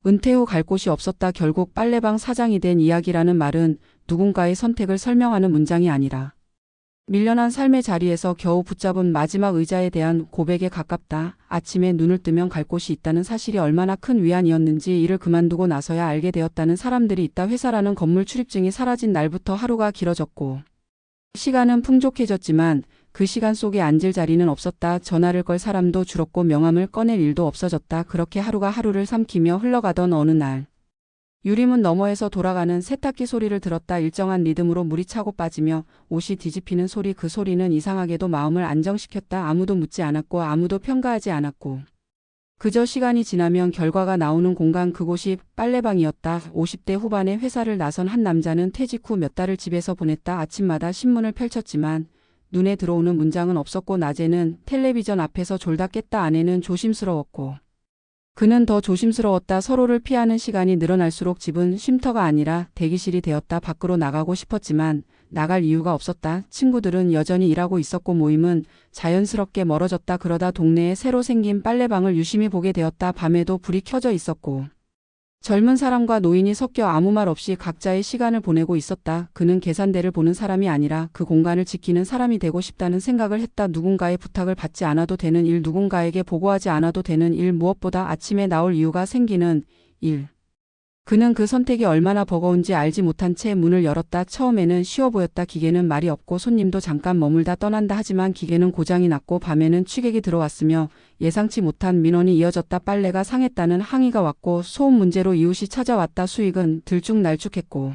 은퇴 후 갈 곳이 없었다. 결국 빨래방 사장이 된 이야기라는 말은 누군가의 선택을 설명하는 문장이 아니라 밀려난 삶의 자리에서 겨우 붙잡은 마지막 의자에 대한 고백에 가깝다. 아침에 눈을 뜨면 갈 곳이 있다는 사실이 얼마나 큰 위안이었는지 일을 그만두고 나서야 알게 되었다는 사람들이 있다. 회사라는 건물 출입증이 사라진 날부터 하루가 길어졌고 시간은 풍족해졌지만 그 시간 속에 앉을 자리는 없었다. 전화를 걸 사람도 줄었고 명함을 꺼낼 일도 없어졌다. 그렇게 하루가 하루를 삼키며 흘러가던 어느 날 유리문 너머에서 돌아가는 세탁기 소리를 들었다. 일정한 리듬으로 물이 차고 빠지며 옷이 뒤집히는 소리. 그 소리는 이상하게도 마음을 안정시켰다. 아무도 묻지 않았고 아무도 평가하지 않았고 그저 시간이 지나면 결과가 나오는 공간, 그곳이 빨래방이었다. 50대 후반에 회사를 나선 한 남자는 퇴직 후 몇 달을 집에서 보냈다. 아침마다 신문을 펼쳤지만 눈에 들어오는 문장은 없었고 낮에는 텔레비전 앞에서 졸다 깼다. 아내는 조심스러웠고 그는 더 조심스러웠다. 서로를 피하는 시간이 늘어날수록 집은 쉼터가 아니라 대기실이 되었다. 밖으로 나가고 싶었지만 나갈 이유가 없었다. 친구들은 여전히 일하고 있었고 모임은 자연스럽게 멀어졌다. 그러다 동네에 새로 생긴 빨래방을 유심히 보게 되었다. 밤에도 불이 켜져 있었고 젊은 사람과 노인이 섞여 아무 말 없이 각자의 시간을 보내고 있었다. 그는 계산대를 보는 사람이 아니라 그 공간을 지키는 사람이 되고 싶다는 생각을 했다. 누군가의 부탁을 받지 않아도 되는 일, 누군가에게 보고하지 않아도 되는 일, 무엇보다 아침에 나올 이유가 생기는 일. 그는 그 선택이 얼마나 버거운지 알지 못한 채 문을 열었다. 처음에는 쉬워 보였다. 기계는 말이 없고 손님도 잠깐 머물다 떠난다. 하지만 기계는 고장이 났고 밤에는 취객이 들어왔으며 예상치 못한 민원이 이어졌다. 빨래가 상했다는 항의가 왔고 소음 문제로 이웃이 찾아왔다. 수익은 들쭉날쭉했고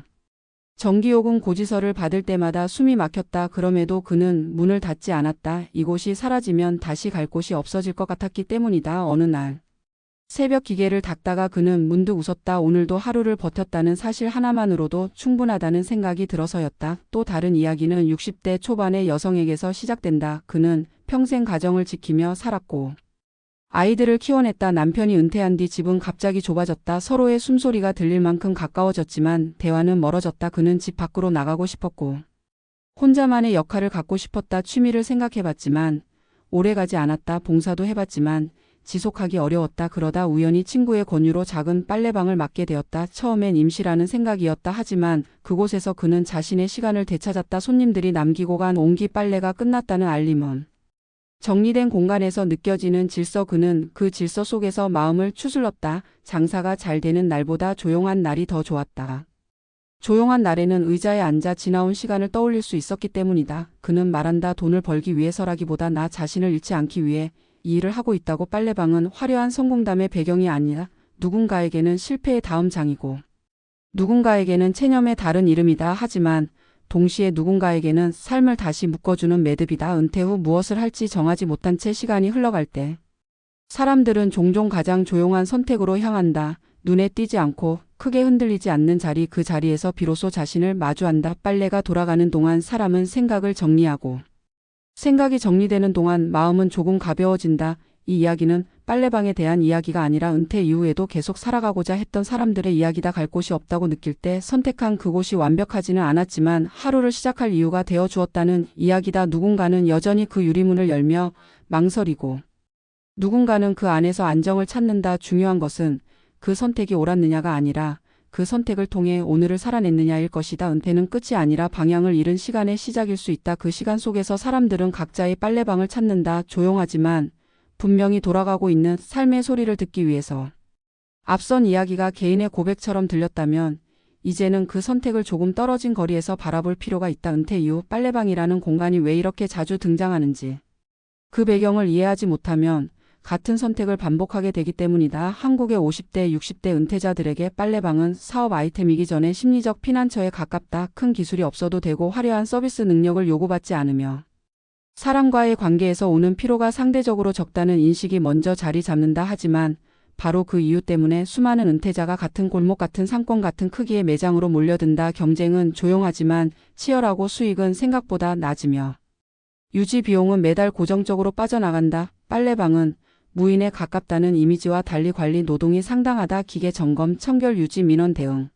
전기요금 고지서를 받을 때마다 숨이 막혔다. 그럼에도 그는 문을 닫지 않았다. 이곳이 사라지면 다시 갈 곳이 없어질 것 같았기 때문이다. 어느 날 새벽 기계를 닫다가 그는 문득 웃었다. 오늘도 하루를 버텼다는 사실 하나만으로도 충분하다는 생각이 들어서였다. 또 다른 이야기는 60대 초반의 여성에게서 시작된다. 그는 평생 가정을 지키며 살았고 아이들을 키워냈다. 남편이 은퇴한 뒤 집은 갑자기 좁아졌다. 서로의 숨소리가 들릴 만큼 가까워졌지만 대화는 멀어졌다. 그는 집 밖으로 나가고 싶었고 혼자만의 역할을 갖고 싶었다. 취미를 생각해봤지만 오래가지 않았다. 봉사도 해봤지만 지속하기 어려웠다. 그러다 우연히 친구의 권유로 작은 빨래방을 맡게 되었다. 처음엔 임시라는 생각이었다. 하지만 그곳에서 그는 자신의 시간을 되찾았다. 손님들이 남기고 간 옹기 빨래가 끝났다는 알림은 정리된 공간에서 느껴지는 질서. 그는 그 질서 속에서 마음을 추슬렀다. 장사가 잘 되는 날보다 조용한 날이 더 좋았다. 조용한 날에는 의자에 앉아 지나온 시간을 떠올릴 수 있었기 때문이다. 그는 말한다. 돈을 벌기 위해서라기보다 나 자신을 잃지 않기 위해 이 일을 하고 있다고. 빨래방은 화려한 성공담의 배경이 아니라 누군가에게는 실패의 다음 장이고 누군가에게는 체념의 다른 이름이다. 하지만 동시에 누군가에게는 삶을 다시 묶어주는 매듭이다. 은퇴 후 무엇을 할지 정하지 못한 채 시간이 흘러갈 때 사람들은 종종 가장 조용한 선택으로 향한다. 눈에 띄지 않고 크게 흔들리지 않는 자리, 그 자리에서 비로소 자신을 마주한다. 빨래가 돌아가는 동안 사람은 생각을 정리하고 생각이 정리되는 동안 마음은 조금 가벼워진다. 이 이야기는 빨래방에 대한 이야기가 아니라 은퇴 이후에도 계속 살아가고자 했던 사람들의 이야기다. 갈 곳이 없다고 느낄 때 선택한 그곳이 완벽하지는 않았지만 하루를 시작할 이유가 되어 주었다는 이야기다. 누군가는 여전히 그 유리문을 열며 망설이고 누군가는 그 안에서 안정을 찾는다. 중요한 것은 그 선택이 옳았느냐가 아니라 그 선택을 통해 오늘을 살아냈느냐일 것이다. 은퇴는 끝이 아니라 방향을 잃은 시간의 시작일 수 있다. 그 시간 속에서 사람들은 각자의 빨래방을 찾는다. 조용하지만 분명히 돌아가고 있는 삶의 소리를 듣기 위해서. 앞선 이야기가 개인의 고백처럼 들렸다면 이제는 그 선택을 조금 떨어진 거리에서 바라볼 필요가 있다. 은퇴 이후 빨래방이라는 공간이 왜 이렇게 자주 등장하는지 그 배경을 이해하지 못하면 같은 선택을 반복하게 되기 때문이다. 한국의 50대, 60대 은퇴자들에게 빨래방은 사업 아이템이기 전에 심리적 피난처에 가깝다. 큰 기술이 없어도 되고 화려한 서비스 능력을 요구받지 않으며 사람과의 관계에서 오는 피로가 상대적으로 적다는 인식이 먼저 자리 잡는다. 하지만 바로 그 이유 때문에 수많은 은퇴자가 같은 골목, 같은 상권, 같은 크기의 매장으로 몰려든다. 경쟁은 조용하지만 치열하고 수익은 생각보다 낮으며 유지 비용은 매달 고정적으로 빠져나간다. 빨래방은 무인에 가깝다는 이미지와 달리 관리 노동이 상당하다. 기계 점검, 청결 유지, 민원 대응,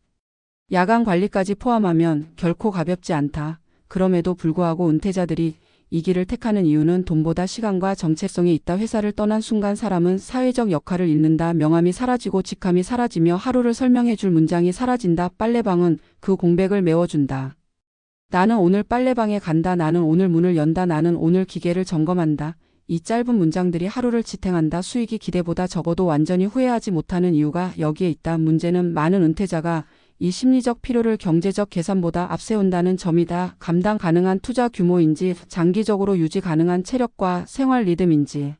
야간 관리까지 포함하면 결코 가볍지 않다. 그럼에도 불구하고 은퇴자들이 이 길을 택하는 이유는 돈보다 시간과 정체성이 있다. 회사를 떠난 순간 사람은 사회적 역할을 잃는다. 명함이 사라지고 직함이 사라지며 하루를 설명해줄 문장이 사라진다. 빨래방은 그 공백을 메워준다. 나는 오늘 빨래방에 간다. 나는 오늘 문을 연다. 나는 오늘 기계를 점검한다. 이 짧은 문장들이 하루를 지탱한다. 수익이 기대보다 적어도 완전히 후회하지 못하는 이유가 여기에 있다. 문제는 많은 은퇴자가 이 심리적 필요를 경제적 계산보다 앞세운다는 점이다. 감당 가능한 투자 규모인지, 장기적으로 유지 가능한 체력과 생활 리듬인지,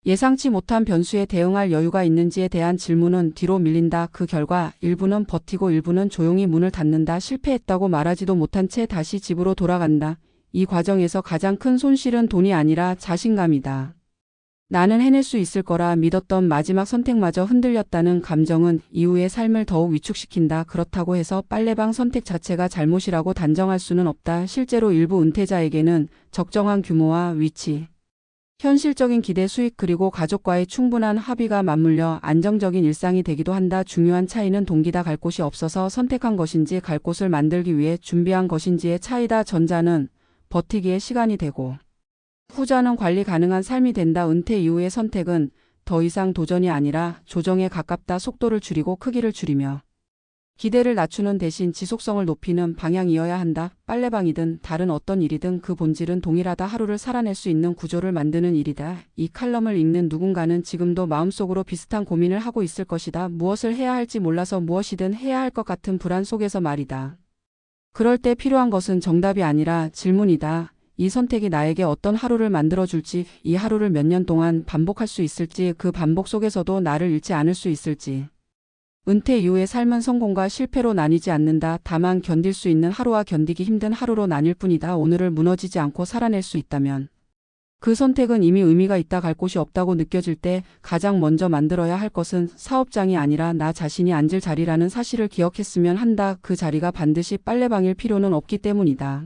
예상치 못한 변수에 대응할 여유가 있는지에 대한 질문은 뒤로 밀린다. 그 결과 일부는 버티고 일부는 조용히 문을 닫는다. 실패했다고 말하지도 못한 채 다시 집으로 돌아간다. 이 과정에서 가장 큰 손실은 돈이 아니라 자신감이다. 나는 해낼 수 있을 거라 믿었던 마지막 선택마저 흔들렸다는 감정은 이후의 삶을 더욱 위축시킨다. 그렇다고 해서 빨래방 선택 자체가 잘못이라고 단정할 수는 없다. 실제로 일부 은퇴자에게는 적정한 규모와 위치, 현실적인 기대 수익 그리고 가족과의 충분한 합의가 맞물려 안정적인 일상이 되기도 한다. 중요한 차이는 동기다. 갈 곳이 없어서 선택한 것인지 갈 곳을 만들기 위해 준비한 것인지의 차이다. 전자는 버티기에 시간이 되고 후자는 관리 가능한 삶이 된다. 은퇴 이후의 선택은 더 이상 도전이 아니라 조정에 가깝다. 속도를 줄이고 크기를 줄이며 기대를 낮추는 대신 지속성을 높이는 방향이어야 한다. 빨래방이든 다른 어떤 일이든 그 본질은 동일하다. 하루를 살아낼 수 있는 구조를 만드는 일이다. 이 칼럼을 읽는 누군가는 지금도 마음속으로 비슷한 고민을 하고 있을 것이다. 무엇을 해야 할지 몰라서 무엇이든 해야 할 것 같은 불안 속에서 말이다. 그럴 때 필요한 것은 정답이 아니라 질문이다. 이 선택이 나에게 어떤 하루를 만들어줄지, 이 하루를 몇 년 동안 반복할 수 있을지, 그 반복 속에서도 나를 잃지 않을 수 있을지. 은퇴 이후의 삶은 성공과 실패로 나뉘지 않는다. 다만 견딜 수 있는 하루와 견디기 힘든 하루로 나뉠 뿐이다. 오늘을 무너지지 않고 살아낼 수 있다면 그 선택은 이미 의미가 있다. 갈 곳이 없다고 느껴질 때 가장 먼저 만들어야 할 것은 사업장이 아니라 나 자신이 앉을 자리라는 사실을 기억했으면 한다. 그 자리가 반드시 빨래방일 필요는 없기 때문이다.